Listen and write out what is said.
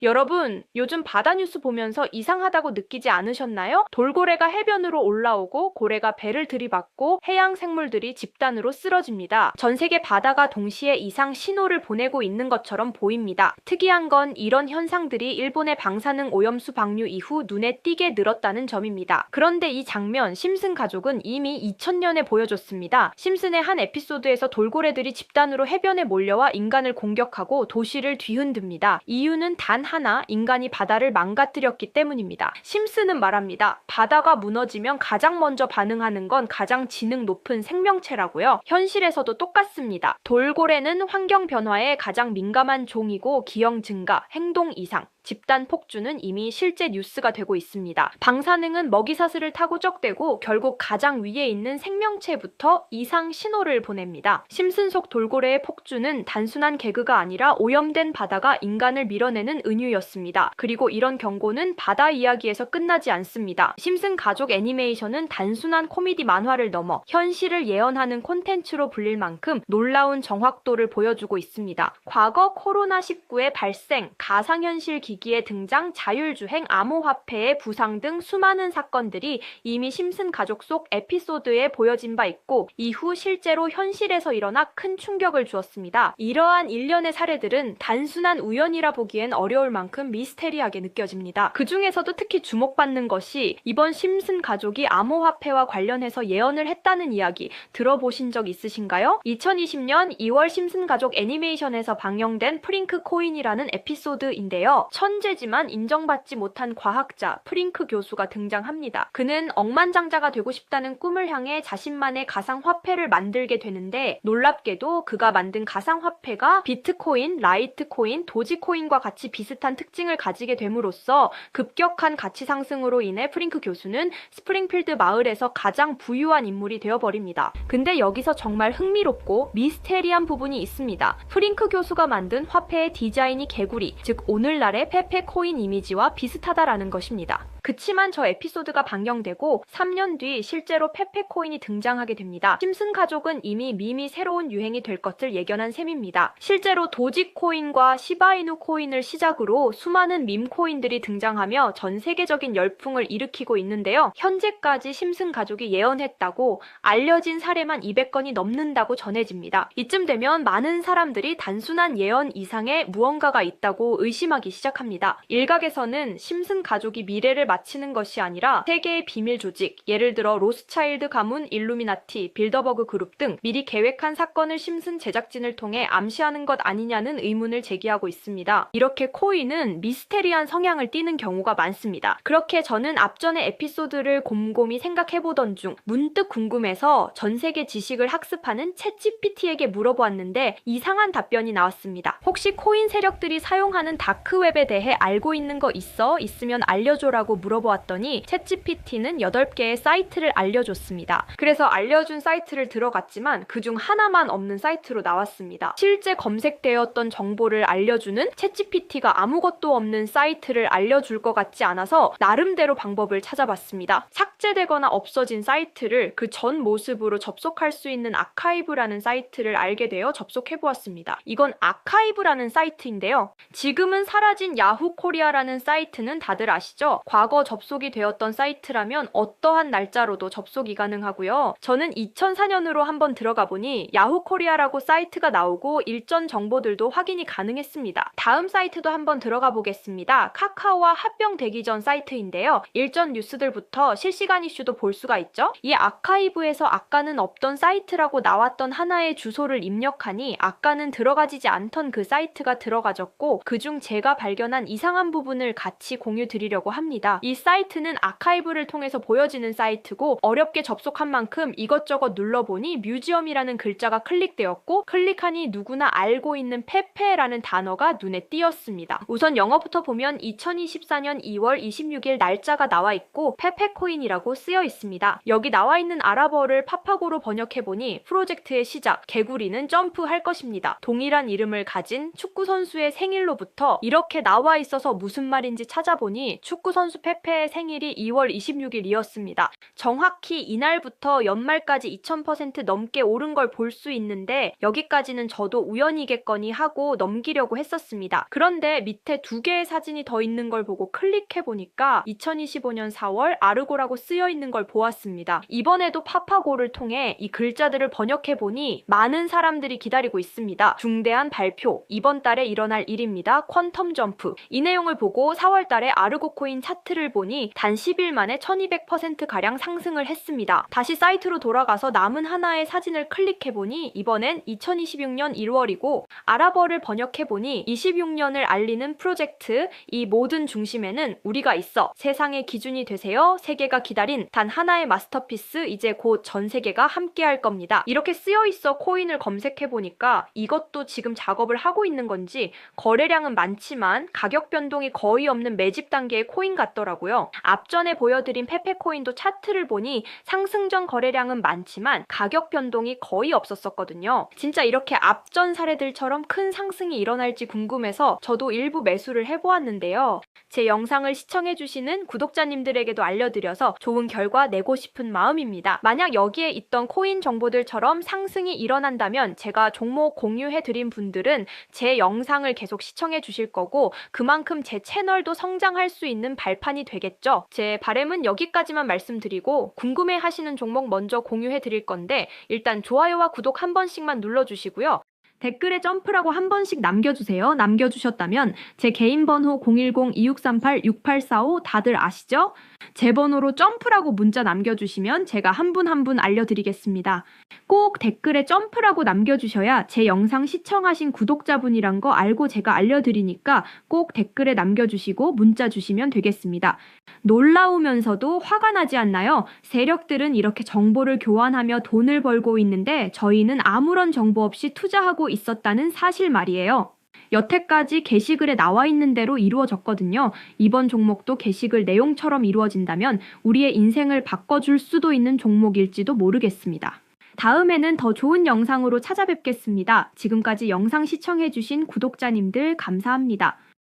여러분, 요즘 바다 뉴스 보면서 이상하다고 느끼지 않으셨나요? 돌고래가 해변으로 올라오고 고래가 배를 들이받고 해양 생물들이 집단으로 쓰러집니다. 전 세계 바다가 동시에 이상 신호를 보내고 있는 것처럼 보입니다. 특이한 건 이런 현상들이 일본의 방사능 오염수 방류 이후 눈에 띄게 늘었다는 점입니다. 그런데 이 장면 심슨 가족은 이미 2000년에 보여줬습니다. 심슨의 한 에피소드에서 돌고래들이 집단으로 해변에 몰려와 인간을 공격하고 도시를 뒤흔듭니다. 이유는 단 하나, 인간이 바다를 망가뜨렸기 때문입니다. 심슨은 말합니다. 바다가 무너지면 가장 먼저 반응하는 건 가장 지능 높은 생명체라고요. 현실에서도 똑같습니다. 돌고래는 환경 변화에 가장 민감한 종이고 기형 증가, 행동 이상, 집단 폭주는 이미 실제 뉴스가 되고 있습니다. 방사능은 먹이사슬을 타고 쩍대고 결국 가장 위에 있는 생명체부터 이상 신호를 보냅니다. 심슨 속 돌고래의 폭주는 단순한 개그가 아니라 오염된 바다가 인간을 밀어내는 은유였습니다. 그리고 이런 경고는 바다 이야기에서 끝나지 않습니다. 심슨 가족 애니메이션은 단순한 코미디 만화를 넘어 현실을 예언하는 콘텐츠로 불릴 만큼 놀라운 정확도를 보여주고 있습니다. 과거 코로나19의 발생, 가상현실 기기의 등장, 자율주행, 암호화폐의 부상 등 수많은 사건들이 이미 심슨 가족 속 에피소드에 보여진 바 있고 이후 실제로 현실에서 일어나 큰 충격을 주었습니다. 이러한 일련의 사례들은 단순한 우연이라 보기엔 어려울 만큼 미스테리하게 느껴집니다. 그 중에서도 특히 주목받는 것이 이번 심슨 가족이 암호화폐와 관련해서 예언을 했다는 이야기 들어보신 적 있으신가요? 2020년 2월 심슨 가족 애니메이션에서 방영된 프링크 코인이라는 에피소드인데요. 천재지만 인정받지 못한 과학자 프링크 교수가 등장합니다. 그는 억만장자가 되고 싶다는 꿈을 향해 자신만의 가상화폐를 만들게 되는데 놀랍게도 그가 만든 가상화폐가 비트코인, 라이트코인, 도지코인과 같이 비슷한 특징을 가지게 됨으로써 급격한 가치 상승으로 인해 프링크 교수는 스프링필드 마을에서 가장 부유한 인물이 되어버립니다. 근데 여기서 정말 흥미롭고 미스테리한 부분이 있습니다. 프링크 교수가 만든 화폐의 디자인이 개구리, 즉 오늘날의 페페코인 이미지와 비슷하다라는 것입니다. 그치만 저 에피소드가 방영되고 3년 뒤 실제로 페페코인이 등장하게 됩니다. 심슨 가족은 이미 밈이 새로운 유행이 될 것을 예견한 셈입니다. 실제로 도지코인과 시바이누 코인을 시작으로 수많은 밈 코인들이 등장하며 전 세계적인 열풍을 일으키고 있는데요. 현재까지 심슨 가족이 예언했다고 알려진 사례만 200건이 넘는다고 전해집니다. 이쯤 되면 많은 사람들이 단순한 예언 이상의 무언가가 있다고 의심하기 시작합니다. 일각에서는 심슨 가족이 미래를 마치는 것이 아니라 세계의 비밀 조직, 예를 들어 로스차일드 가문, 일루미나티, 빌더버그 그룹 등 미리 계획한 사건을 심슨 제작진을 통해 암시하는 것 아니냐는 의문을 제기하고 있습니다. 이렇게 코인은 미스테리한 성향을 띠는 경우가 많습니다. 그렇게 저는 앞전의 에피소드를 곰곰이 생각해보던 중 문득 궁금해서 전 세계 지식을 학습하는 챗GPT에게 물어보았는데 이상한 답변이 나왔습니다. 혹시 코인 세력들이 사용하는 다크웹에 대해 알고 있는 거 있어? 있으면 알려줘라고 물어보았더니 챗GPT는 8개의 사이트를 알려줬습니다. 그래서 알려준 사이트를 들어갔지만 그중 하나만 없는 사이트로 나왔습니다. 실제 검색되었던 정보를 알려주는 챗GPT가 아무것도 없는 사이트를 알려줄 것 같지 않아서 나름대로 방법을 찾아봤습니다. 삭제되거나 없어진 사이트를 그 전 모습으로 접속할 수 있는 아카이브라는 사이트를 알게 되어 접속해보았습니다. 이건 아카이브라는 사이트인데요. 지금은 사라진 야후 코리아라는 사이트는 다들 아시죠? 과거 접속이 되었던 사이트라면 어떠한 날짜로도 접속이 가능하고요. 저는 2004년으로 한번 들어가 보니 야후 코리아라고 사이트가 나오고 일전 정보들도 확인이 가능했습니다. 다음 사이트도 한번 들어가 보겠습니다. 카카오와 합병되기 전 사이트인데요. 일전 뉴스들부터 실시간 이슈도 볼 수가 있죠. 이 아카이브에서 아까는 없던 사이트라고 나왔던 하나의 주소를 입력하니 아까는 들어가지지 않던 그 사이트가 들어가졌고 그중 제가 발견한 이상한 부분을 같이 공유 드리려고 합니다. 이 사이트는 아카이브를 통해서 보여지는 사이트고 어렵게 접속한 만큼 이것저것 눌러보니 뮤지엄이라는 글자가 클릭되었고 클릭하니 누구나 알고 있는 페페라는 단어가 눈에 띄었습니다. 우선 영어부터 보면 2024년 2월 26일 날짜가 나와 있고 페페코인이라고 쓰여 있습니다. 여기 나와 있는 아랍어를 파파고로 번역해보니 프로젝트의 시작, 개구리는 점프할 것입니다. 동일한 이름을 가진 축구선수의 생일로부터 이렇게 나와 있어서 무슨 말인지 찾아보니 축구선수 페페의 생일이 2월 26일이었습니다. 정확히 이날부터 연말까지 2000% 넘게 오른 걸 볼 수 있는데 여기까지는 저도 우연이겠거니 하고 넘기려고 했었습니다. 그런데 밑에 두 개의 사진이 더 있는 걸 보고 클릭해보니까 2025년 4월 아르고라고 쓰여 있는 걸 보았습니다. 이번에도 파파고를 통해 이 글자들을 번역해보니 많은 사람들이 기다리고 있습니다. 중대한 발표, 이번 달에 일어날 일입니다. 퀀텀 점프. 이 내용을 보고 4월 달에 아르고 코인 차트를 보니 단 10일 만에 1200%가량 상승을 했습니다. 다시 사이트로 돌아가서 남은 하나의 사진을 클릭해보니 이번엔 2026년 1월이고 아랍어를 번역해보니 26년을 알리는 프로젝트, 이 모든 중심에는 우리가 있어. 세상의 기준이 되세요. 세계가 기다린 단 하나의 마스터피스, 이제 곧 전 세계가 함께할 겁니다. 이렇게 쓰여있어 코인을 검색해보니까 이것도 지금 작업을 하고 있는 건지 거래량은 많지만 가격 변동이 거의 없는 매집 단계의 코인 같더라고요. 앞전에 보여드린 페페코인도 차트를 보니 상승 전 거래량은 많지만 가격 변동이 거의 없었거든요. 진짜 이렇게 앞전 사례들처럼 큰 상승이 일어날지 궁금해서 저도 일부 매수를 해보았는데요. 제 영상을 시청해주시는 구독자님들에게도 알려드려서 좋은 결과 내고 싶은 마음입니다. 만약 여기에 있던 코인 정보들처럼 상승이 일어난다면 제가 종목 공유해드린 분들은 제 영상을 계속 시청해주실 거고 그만큼 제 채널도 성장할 수 있는 발판이 되겠죠. 제 바람은 여기까지만 말씀드리고 궁금해하시는 종목 먼저 공유해드릴 건데 일단 좋아요와 구독 한 번씩만 눌러주시고요. 댓글에 점프라고 한 번씩 남겨주세요. 남겨주셨다면 제 개인 번호 010-2638-6845 다들 아시죠? 제 번호로 점프라고 문자 남겨주시면 제가 한 분 한 분 알려드리겠습니다. 꼭 댓글에 점프라고 남겨주셔야 제 영상 시청하신 구독자분이란 거 알고 제가 알려드리니까 꼭 댓글에 남겨주시고 문자 주시면 되겠습니다. 놀라우면서도 화가 나지 않나요? 세력들은 이렇게 정보를 교환하며 돈을 벌고 있는데 저희는 아무런 정보 없이 투자하고 있었다는 사실 말이에요. 여태까지 게시글에 나와 있는 대로 이루어졌거든요. 이번 종목도 게시글 내용처럼 이루어진다면 우리의 인생을 바꿔줄 수도 있는 종목일지도 모르겠습니다. 다음에는 더 좋은 영상으로 찾아뵙겠습니다. 지금까지 영상 시청해주신 구독자님들 감사합니다.